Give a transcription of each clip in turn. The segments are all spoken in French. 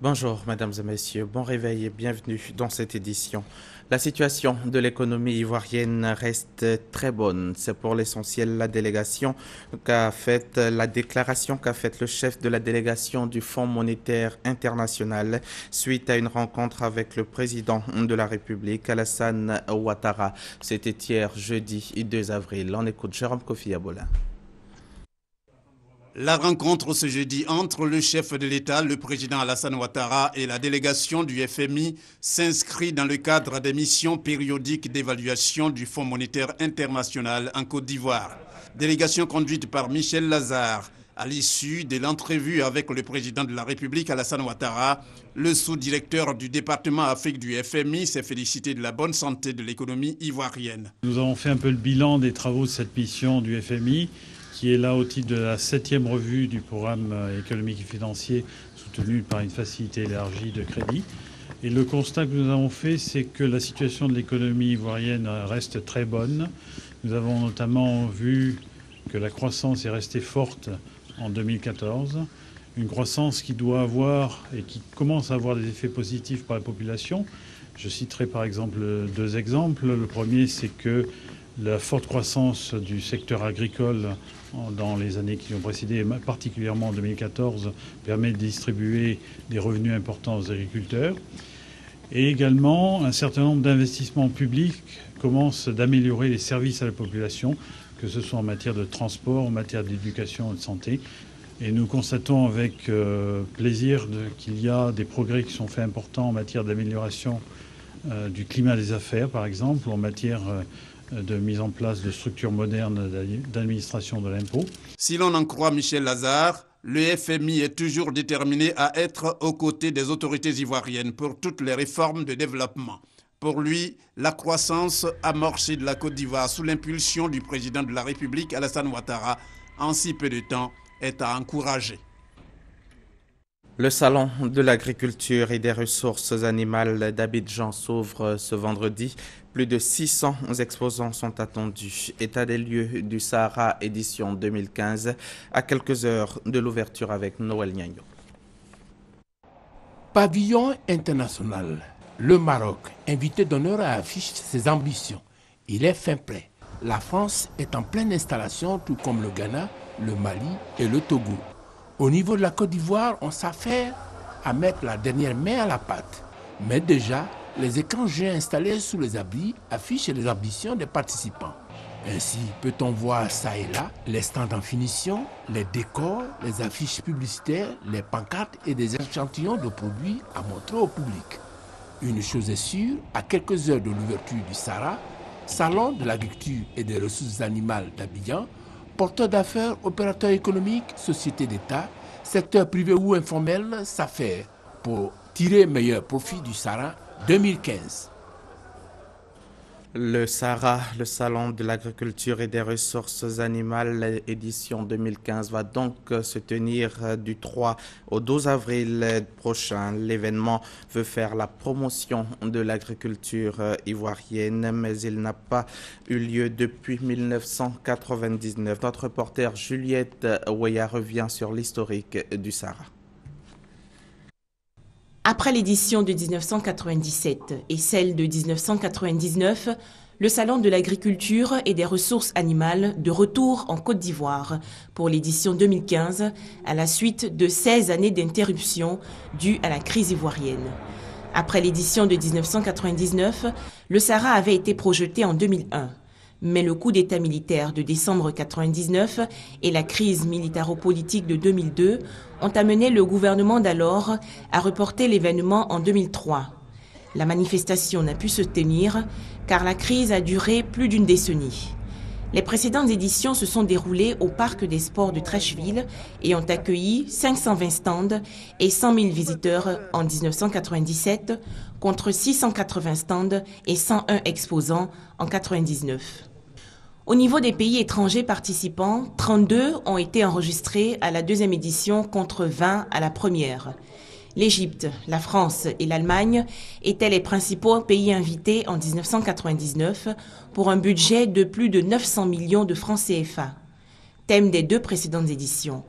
Bonjour, mesdames et messieurs, bon réveil et bienvenue dans cette édition. La situation de l'économie ivoirienne reste très bonne. C'est pour l'essentiel la déclaration qu'a faite le chef de la délégation du Fonds monétaire international suite à une rencontre avec le président de la République, Alassane Ouattara. C'était hier, jeudi 2 avril. On écoute Jérôme Kofi Abola. La rencontre ce jeudi entre le chef de l'État, le président Alassane Ouattara et la délégation du FMI s'inscrit dans le cadre des missions périodiques d'évaluation du Fonds monétaire international en Côte d'Ivoire. Délégation conduite par Michel Lazare. À l'issue de l'entrevue avec le président de la République, Alassane Ouattara, le sous-directeur du département Afrique du FMI s'est félicité de la bonne santé de l'économie ivoirienne. Nous avons fait un peu le bilan des travaux de cette mission du FMI, qui est là au titre de la 7e revue du programme économique et financier soutenu par une facilité élargie de crédit. Et le constat que nous avons fait, c'est que la situation de l'économie ivoirienne reste très bonne. Nous avons notamment vu que la croissance est restée forte en 2014, une croissance qui doit avoir et qui commence à avoir des effets positifs pour la population. Je citerai par exemple deux exemples. Le premier, c'est que la forte croissance du secteur agricole dans les années qui ont précédé, particulièrement en 2014, permet de distribuer des revenus importants aux agriculteurs. Et également, un certain nombre d'investissements publics commencent d'améliorer les services à la population, que ce soit en matière de transport, en matière d'éducation et de santé. Et nous constatons avec plaisir qu'il y a des progrès qui sont faits importants en matière d'amélioration du climat des affaires, par exemple, en matière de mise en place de structures modernes d'administration de l'impôt. Si l'on en croit Michel Lazare, le FMI est toujours déterminé à être aux côtés des autorités ivoiriennes pour toutes les réformes de développement. Pour lui, la croissance amorcée de la Côte d'Ivoire sous l'impulsion du président de la République, Alassane Ouattara, en si peu de temps, est à encourager. Le salon de l'agriculture et des ressources animales d'Abidjan s'ouvre ce vendredi. Plus de 600 exposants sont attendus. État des lieux du Sahara, édition 2015, à quelques heures de l'ouverture avec Noël Niagno. Pavillon international. Le Maroc, invité d'honneur, affiche ses ambitions. Il est fin prêt. La France est en pleine installation, tout comme le Ghana, le Mali et le Togo. Au niveau de la Côte d'Ivoire, on s'affaire à mettre la dernière main à la pâte. Mais déjà, les écrans géants installés sous les abris affichent les ambitions des participants. Ainsi, peut-on voir ça et là les stands en finition, les décors, les affiches publicitaires, les pancartes et des échantillons de produits à montrer au public. Une chose est sûre, à quelques heures de l'ouverture du Sahara, Salon de l'agriculture et des ressources animales d'Abidjan, porteurs d'affaires, opérateurs économiques, sociétés d'État, secteur privé ou informel s'affairent pour tirer meilleur profit du Sahara 2015. Le Sahara, le salon de l'agriculture et des ressources animales, édition 2015, va donc se tenir du 3 au 12 avril prochain. L'événement veut faire la promotion de l'agriculture ivoirienne, mais il n'a pas eu lieu depuis 1999. Notre reporter Juliette Ouéa revient sur l'historique du Sahara. Après l'édition de 1997 et celle de 1999, le Salon de l'agriculture et des ressources animales de retour en Côte d'Ivoire pour l'édition 2015 à la suite de 16 années d'interruption dues à la crise ivoirienne. Après l'édition de 1999, le Sahara avait été projeté en 2001. Mais le coup d'État militaire de décembre 1999 et la crise militaro-politique de 2002 ont amené le gouvernement d'alors à reporter l'événement en 2003. La manifestation n'a pu se tenir car la crise a duré plus d'une décennie. Les précédentes éditions se sont déroulées au Parc des Sports de Treichville et ont accueilli 520 stands et 100 000 visiteurs en 1997 contre 680 stands et 101 exposants en 1999. Au niveau des pays étrangers participants, 32 ont été enregistrés à la deuxième édition contre 20 à la première. L'Égypte, la France et l'Allemagne étaient les principaux pays invités en 1999 pour un budget de plus de 900 millions de francs CFA. Thème des deux précédentes éditions,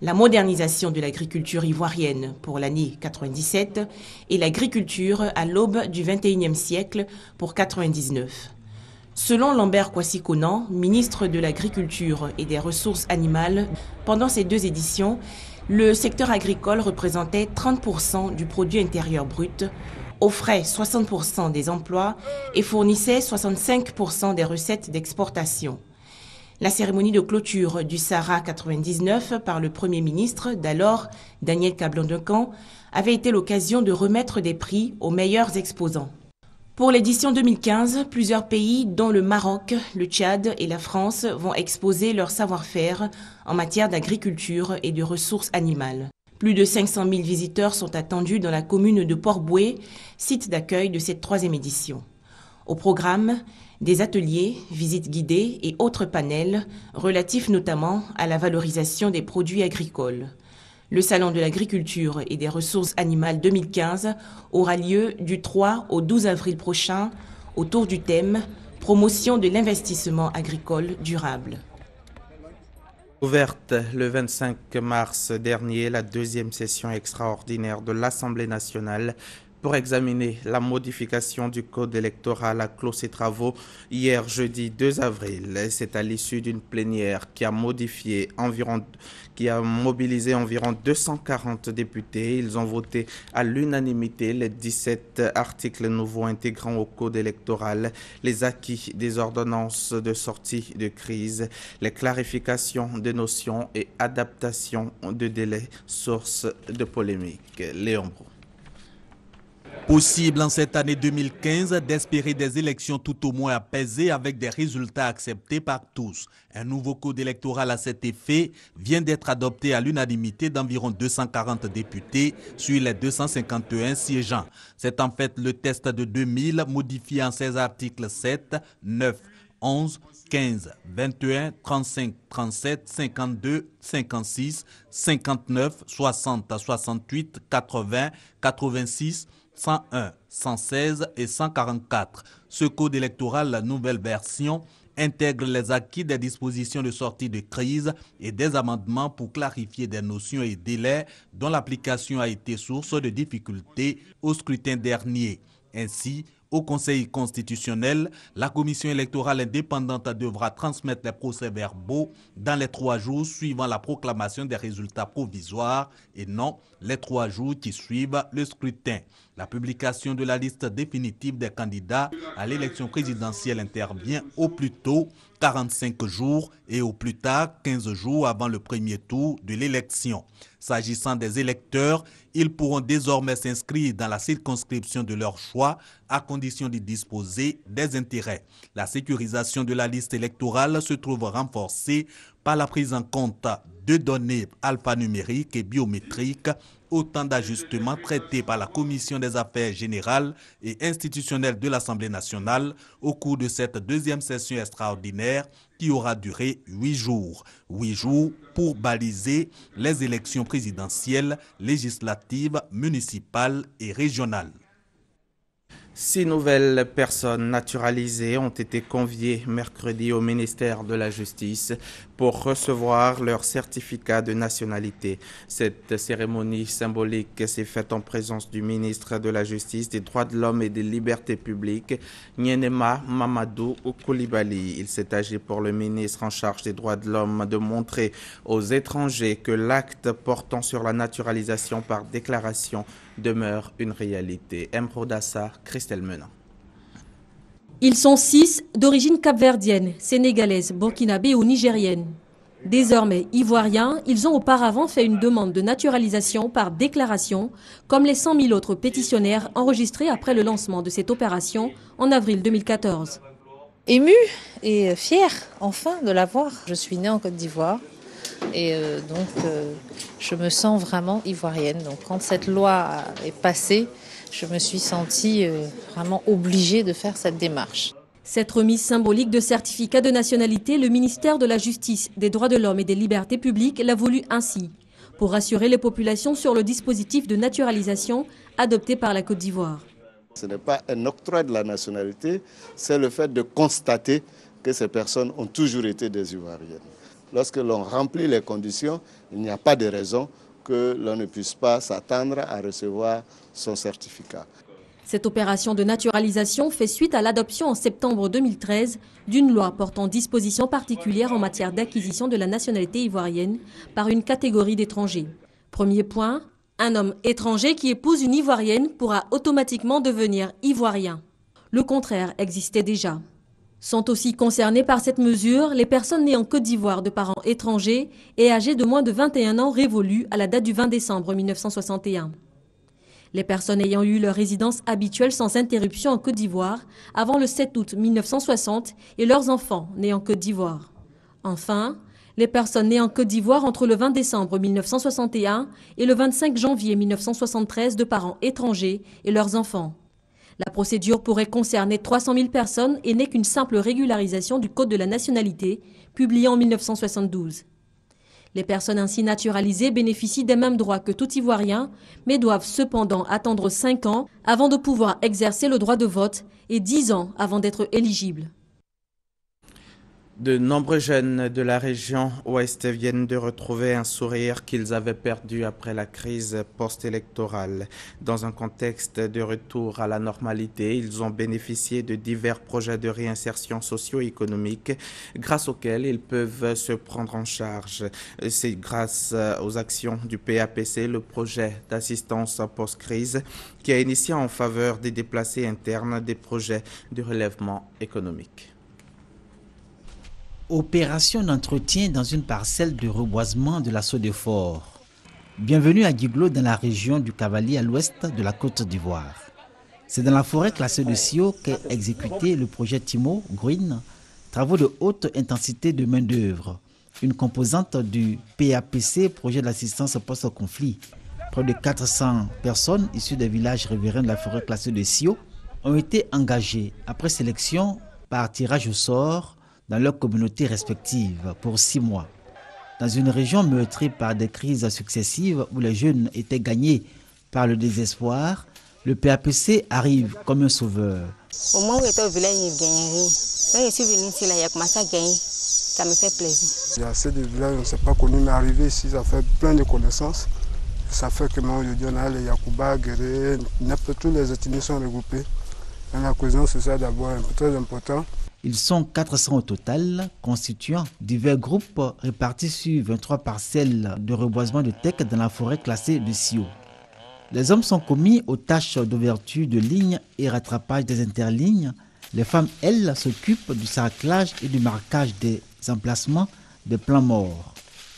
la modernisation de l'agriculture ivoirienne pour l'année 97 et l'agriculture à l'aube du XXIe siècle pour 99. Selon Lambert Kwasi-Konan, ministre de l'Agriculture et des Ressources animales, pendant ces deux éditions, le secteur agricole représentait 30% du produit intérieur brut, offrait 60% des emplois et fournissait 65% des recettes d'exportation. La cérémonie de clôture du Sahara 99 par le Premier ministre d'alors, Daniel Kablan-Duncan, avait été l'occasion de remettre des prix aux meilleurs exposants. Pour l'édition 2015, plusieurs pays, dont le Maroc, le Tchad et la France, vont exposer leur savoir-faire en matière d'agriculture et de ressources animales. Plus de 500 000 visiteurs sont attendus dans la commune de Port-Bouët, site d'accueil de cette troisième édition. Au programme, des ateliers, visites guidées et autres panels relatifs notamment à la valorisation des produits agricoles. Le Salon de l'agriculture et des ressources animales 2015 aura lieu du 3 au 12 avril prochain autour du thème « Promotion de l'investissement agricole durable ». Ouverte le 25 mars dernier, la deuxième session extraordinaire de l'Assemblée nationale pour examiner la modification du code électoral a clos ses travaux hier jeudi 2 avril. C'est à l'issue d'une plénière qui a mobilisé environ 240 députés. Ils ont voté à l'unanimité les 17 articles nouveaux intégrant au code électoral, les acquis des ordonnances de sortie de crise, les clarifications des notions et adaptations de délais, source de polémique. Léon Brou. Possible en cette année 2015 d'espérer des élections tout au moins apaisées avec des résultats acceptés par tous. Un nouveau code électoral à cet effet vient d'être adopté à l'unanimité d'environ 240 députés sur les 251 siégeants. C'est en fait le test de 2000 modifié en 16 articles 7, 9, 11, 15, 21, 35, 37, 52, 56, 59, 60, 68, 80, 86, 101, 116 et 144. Ce code électoral, la nouvelle version, intègre les acquis des dispositions de sortie de crise et des amendements pour clarifier des notions et délais dont l'application a été source de difficultés au scrutin dernier. Ainsi, au Conseil constitutionnel, la commission électorale indépendante devra transmettre les procès-verbaux dans les 3 jours suivant la proclamation des résultats provisoires et non les 3 jours qui suivent le scrutin. La publication de la liste définitive des candidats à l'élection présidentielle intervient au plus tôt 45 jours et au plus tard 15 jours avant le premier tour de l'élection. S'agissant des électeurs, ils pourront désormais s'inscrire dans la circonscription de leur choix à condition d'y disposer des intérêts. La sécurisation de la liste électorale se trouve renforcée par la prise en compte de données alphanumériques et biométriques, autant d'ajustements traités par la Commission des affaires générales et institutionnelles de l'Assemblée nationale au cours de cette deuxième session extraordinaire qui aura duré 8 jours. 8 jours pour baliser les élections présidentielles, législatives, municipales et régionales. 6 nouvelles personnes naturalisées ont été conviées mercredi au ministère de la Justice pour recevoir leur certificat de nationalité. Cette cérémonie symbolique s'est faite en présence du ministre de la Justice, des Droits de l'Homme et des Libertés publiques, Nyenema Mamadou Koulibaly. Il s'est agi pour le ministre en charge des Droits de l'Homme de montrer aux étrangers que l'acte portant sur la naturalisation par déclaration demeure une réalité. Mrodassa, Christelle Menant. Ils sont 6 d'origine capverdienne, sénégalaise, burkinabé ou nigérienne. Désormais ivoiriens, ils ont auparavant fait une demande de naturalisation par déclaration, comme les 100 000 autres pétitionnaires enregistrés après le lancement de cette opération en avril 2014. Émue et fière enfin de l'avoir. Je suis née en Côte d'Ivoire. Et je me sens vraiment ivoirienne. Donc quand cette loi est passée, je me suis sentie vraiment obligée de faire cette démarche. Cette remise symbolique de certificat de nationalité, le ministère de la Justice, des Droits de l'Homme et des Libertés publiques l'a voulu ainsi, pour rassurer les populations sur le dispositif de naturalisation adopté par la Côte d'Ivoire. Ce n'est pas un octroi de la nationalité, c'est le fait de constater que ces personnes ont toujours été des Ivoiriennes. lorsque l'on remplit les conditions, il n'y a pas de raison que l'on ne puisse pas s'attendre à recevoir son certificat. Cette opération de naturalisation fait suite à l'adoption en septembre 2013 d'une loi portant dispositions particulières en matière d'acquisition de la nationalité ivoirienne par une catégorie d'étrangers. Premier point, un homme étranger qui épouse une ivoirienne pourra automatiquement devenir ivoirien. Le contraire existait déjà. Sont aussi concernées par cette mesure les personnes nées en Côte d'Ivoire de parents étrangers et âgées de moins de 21 ans révolus à la date du 20 décembre 1961. Les personnes ayant eu leur résidence habituelle sans interruption en Côte d'Ivoire avant le 7 août 1960 et leurs enfants nés en Côte d'Ivoire. Enfin, les personnes nées en Côte d'Ivoire entre le 20 décembre 1961 et le 25 janvier 1973 de parents étrangers et leurs enfants. La procédure pourrait concerner 300 000 personnes et n'est qu'une simple régularisation du Code de la nationalité, publié en 1972. Les personnes ainsi naturalisées bénéficient des mêmes droits que tout Ivoirien, mais doivent cependant attendre 5 ans avant de pouvoir exercer le droit de vote et 10 ans avant d'être éligibles. De nombreux jeunes de la région ouest viennent de retrouver un sourire qu'ils avaient perdu après la crise post-électorale. Dans un contexte de retour à la normalité, ils ont bénéficié de divers projets de réinsertion socio-économique grâce auxquels ils peuvent se prendre en charge. C'est grâce aux actions du PAPC, le projet d'assistance post-crise, qui a initié en faveur des déplacés internes des projets de relèvement économique. Opération d'entretien dans une parcelle de reboisement de la Sodefort. Bienvenue à Guiglo dans la région du Cavalier à l'ouest de la Côte d'Ivoire. C'est dans la forêt classée de Sio qu'est exécuté le projet Timo Green, travaux de haute intensité de main-d'œuvre, une composante du PAPC, projet d'assistance post-conflit. Près de 400 personnes issues des villages riverains de la forêt classée de Sio ont été engagées après sélection par tirage au sort dans leurs communautés respectives pour 6 mois. Dans une région meurtrie par des crises successives où les jeunes étaient gagnés par le désespoir, le PAPC arrive comme un sauveur. Au moment où j'étais au village, je ne gagnais rien. Quand je suis venu ici, il a commencé à gagner. Ça me fait plaisir. Il y a assez de villages, on ne s'est pas connu, mais arrivé ici, ça fait plein de connaissances. Ça fait que moi, je dis, on a les Yakuba, Guéré, toutes les ethnies sont regroupées. La cohésion sociale d'abord est très important. Ils sont 400 au total, constituant divers groupes répartis sur 23 parcelles de reboisement de teck dans la forêt classée de Sio. Les hommes sont commis aux tâches d'ouverture de lignes et rattrapage des interlignes. Les femmes, elles, s'occupent du sarclage et du marquage des emplacements des plans morts.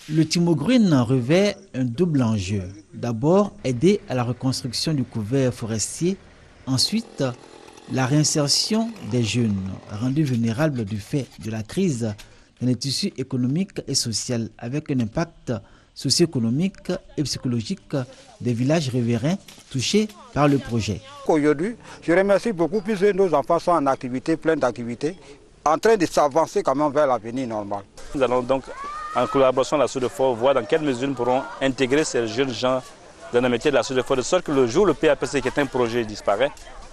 Le Timo Green revêt un double enjeu. D'abord, aider à la reconstruction du couvert forestier. Ensuite, la réinsertion des jeunes rendus vulnérables du fait de la crise dans les tissus économiques et sociaux avec un impact socio-économique et psychologique des villages riverains touchés par le projet. Aujourd'hui, je remercie beaucoup puisque nos enfants sont en activité, plein d'activités, en train de s'avancer quand même vers l'avenir normal. Nous allons donc, en collaboration avec la Sodefort, voir dans quelle mesure nous pourrons intégrer ces jeunes gens dans le métier de la Sodefort, de sorte que le jour où le PAPC, qui est un projet, disparaît,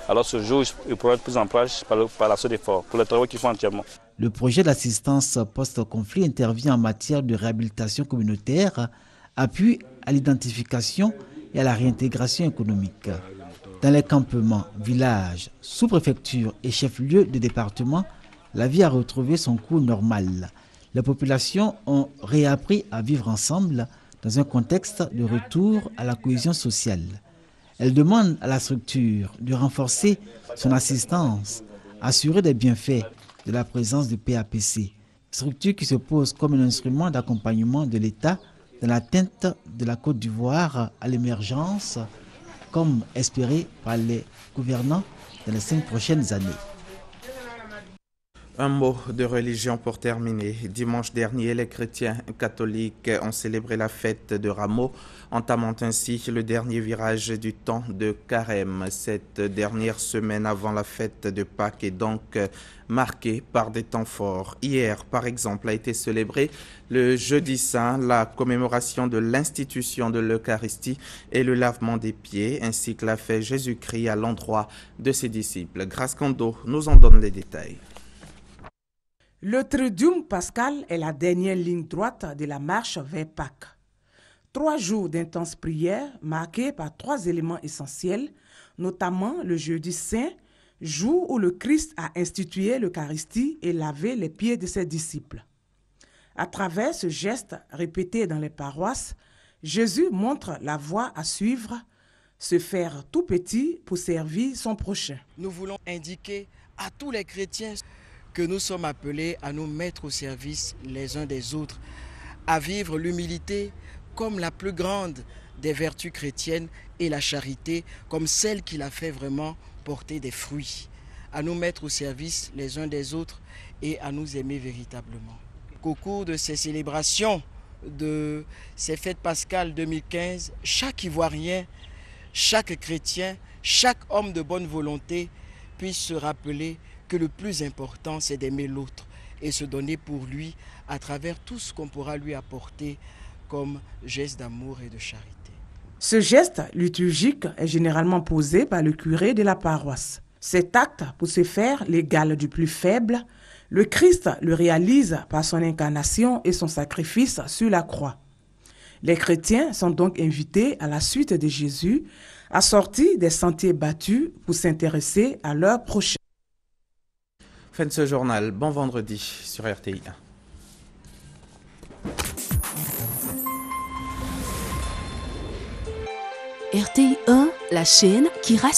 alors ce jour, il pourra être pris en place par la Sodefort pour les travaux qu'ils font entièrement. Le projet d'assistance post-conflit intervient en matière de réhabilitation communautaire, appui à l'identification et à la réintégration économique. Dans les campements, villages, sous-préfectures et chefs-lieux de département, la vie a retrouvé son cours normal. Les populations ont réappris à vivre ensemble dans un contexte de retour à la cohésion sociale. Elle demande à la structure de renforcer son assistance, assurer des bienfaits de la présence du PAPC, structure qui se pose comme un instrument d'accompagnement de l'État dans l'atteinte de la Côte d'Ivoire à l'émergence, comme espéré par les gouvernants dans les 5 prochaines années. Un mot de religion pour terminer. Dimanche dernier, les chrétiens catholiques ont célébré la fête de Rameau, entamant ainsi le dernier virage du temps de Carême. Cette dernière semaine avant la fête de Pâques est donc marquée par des temps forts. Hier, par exemple, a été célébré le Jeudi Saint, la commémoration de l'institution de l'Eucharistie et le lavement des pieds, ainsi que l'a fait Jésus-Christ à l'endroit de ses disciples. Grace Kondo nous en donne les détails. Le Triduum pascal est la dernière ligne droite de la marche vers Pâques. 3 jours d'intenses prières marqués par 3 éléments essentiels, notamment le jeudi saint, jour où le Christ a institué l'Eucharistie et lavé les pieds de ses disciples. À travers ce geste répété dans les paroisses, Jésus montre la voie à suivre, se faire tout petit pour servir son prochain. Nous voulons indiquer à tous les chrétiens que nous sommes appelés à nous mettre au service les uns des autres, à vivre l'humilité comme la plus grande des vertus chrétiennes et la charité comme celle qui l'a fait vraiment porter des fruits, à nous mettre au service les uns des autres et à nous aimer véritablement. Qu'au cours de ces célébrations, de ces fêtes pascales 2015, chaque Ivoirien, chaque chrétien, chaque homme de bonne volonté puisse se rappeler que le plus important, c'est d'aimer l'autre et se donner pour lui à travers tout ce qu'on pourra lui apporter comme geste d'amour et de charité. Ce geste liturgique est généralement posé par le curé de la paroisse. Cet acte, pour se faire l'égal du plus faible, le Christ le réalise par son incarnation et son sacrifice sur la croix. Les chrétiens sont donc invités, à la suite de Jésus, à sortir des sentiers battus pour s'intéresser à leur prochain. Fin de ce journal. Bon vendredi sur RTI 1. RTI 1, la chaîne qui rassure.